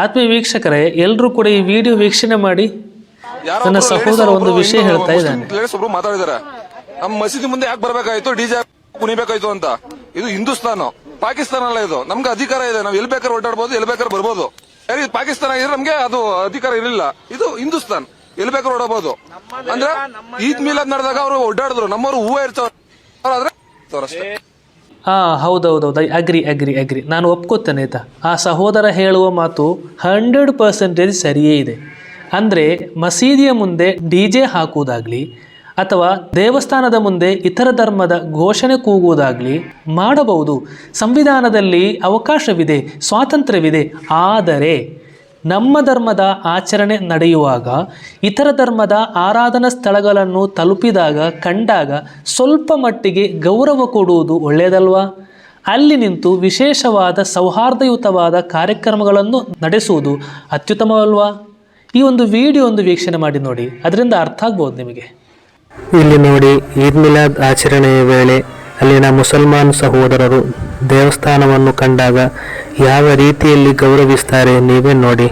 ಆತ್ಮೀಯ ವೀಕ್ಷಕರೇ, ಎಲ್ಲರೂ ಕೂಡ ಈ ವಿಡಿಯೋ ವೀಕ್ಷಣೆ ಮಾಡಿ. ನನ್ನ ಸಹೋದರ ಒಂದು ವಿಷಯ ಹೇಳ್ತಾ ಇದ್ದಾನೆ. ಮಾತಾಡಿದಾರೆ, ನಮ್ಮ ಮಸೀದಿ ಮುಂದೆ ಯಾಕೆ ಬರ್ಬೇಕಾಯ್ತು, ಡಿಜೆ ಕುಣಿಬೇಕಾಯ್ತು ಅಂತ. ಇದು ಹಿಂದೂಸ್ತಾನ, ಪಾಕಿಸ್ತಾನ ಅಲ್ಲ. ಇದು ನಮ್ಗೆ ಅಧಿಕಾರ ಇದೆ, ನಾವು ಎಲ್ಲಿ ಬೇಕಾದ್ರೆ ಓಡಾಡ್ಬೋದು, ಎಲ್ಲಿ ಬೇಕಾದ್ರೆ ಬರ್ಬೋದು. ಪಾಕಿಸ್ತಾನ ಇದ್ರೆ ನಮ್ಗೆ ಅದು ಅಧಿಕಾರ ಇರಲಿಲ್ಲ. ಇದು ಹಿಂದೂಸ್ತಾನ್, ಎಲ್ಲಿ ಬೇಕಾದ್ರೆ ಓಡಬಹುದು. ಅಂದ್ರೆ ಈದ್ ಮಿಲಾದ್ ನಡೆದಾಗ ಅವರು ಓಡಾಡಿದ್ರು, ನಮ್ಮವರು ಹೂವು ಇರ್ತಾವ್ರೆ. ಹೌದೌದೌದು, ಅಗ್ರಿ ನಾನು ಒಪ್ಕೋತೇನೆ ಆಯ್ತಾ. ಆ ಸಹೋದರ ಹೇಳುವ ಮಾತು 100% ಸರಿಯೇ ಇದೆ. ಅಂದರೆ ಮಸೀದಿಯ ಮುಂದೆ DJ ಹಾಕುವುದಾಗಲಿ ಅಥವಾ ದೇವಸ್ಥಾನದ ಮುಂದೆ ಇತರ ಧರ್ಮದ ಘೋಷಣೆ ಕೂಗುವುದಾಗಲಿ ಮಾಡಬಹುದು. ಸಂವಿಧಾನದಲ್ಲಿ ಅವಕಾಶವಿದೆ, ಸ್ವಾತಂತ್ರ್ಯವಿದೆ. ಆದರೆ ನಮ್ಮ ಧರ್ಮದ ಆಚರಣೆ ನಡೆಯುವಾಗ ಇತರ ಧರ್ಮದ ಆರಾಧನಾ ಸ್ಥಳಗಳನ್ನು ತಲುಪಿದಾಗ ಕಂಡಾಗ ಸ್ವಲ್ಪ ಮಟ್ಟಿಗೆ ಗೌರವ ಕೊಡುವುದು ಒಳ್ಳೆಯದಲ್ವಾ? ಅಲ್ಲಿ ನಿಂತು ವಿಶೇಷವಾದ ಸೌಹಾರ್ದಯುತವಾದ ಕಾರ್ಯಕ್ರಮಗಳನ್ನು ನಡೆಸುವುದು ಅತ್ಯುತ್ತಮವಲ್ವಾ? ಈ ಒಂದು ವಿಡಿಯೋ ವೀಕ್ಷಣೆ ಮಾಡಿ ನೋಡಿ, ಅದರಿಂದ ಅರ್ಥ ಆಗ್ಬೋದು ನಿಮಗೆ. ಇಲ್ಲಿ ನೋಡಿ, ಈದ್ ಮಿಲಾದ್ ಆಚರಣೆಯ ವೇಳೆ ಅಲ್ಲಿನ ಮುಸಲ್ಮಾನ್ ಸಹೋದರರು ದೇವಸ್ಥಾನವನ್ನು ಕಂಡಾಗ ಯಾವ ರೀತಿಯಲ್ಲಿ ಗೌರವಿಸ್ತಾರೆ ನೀವೇ ನೋಡಿ.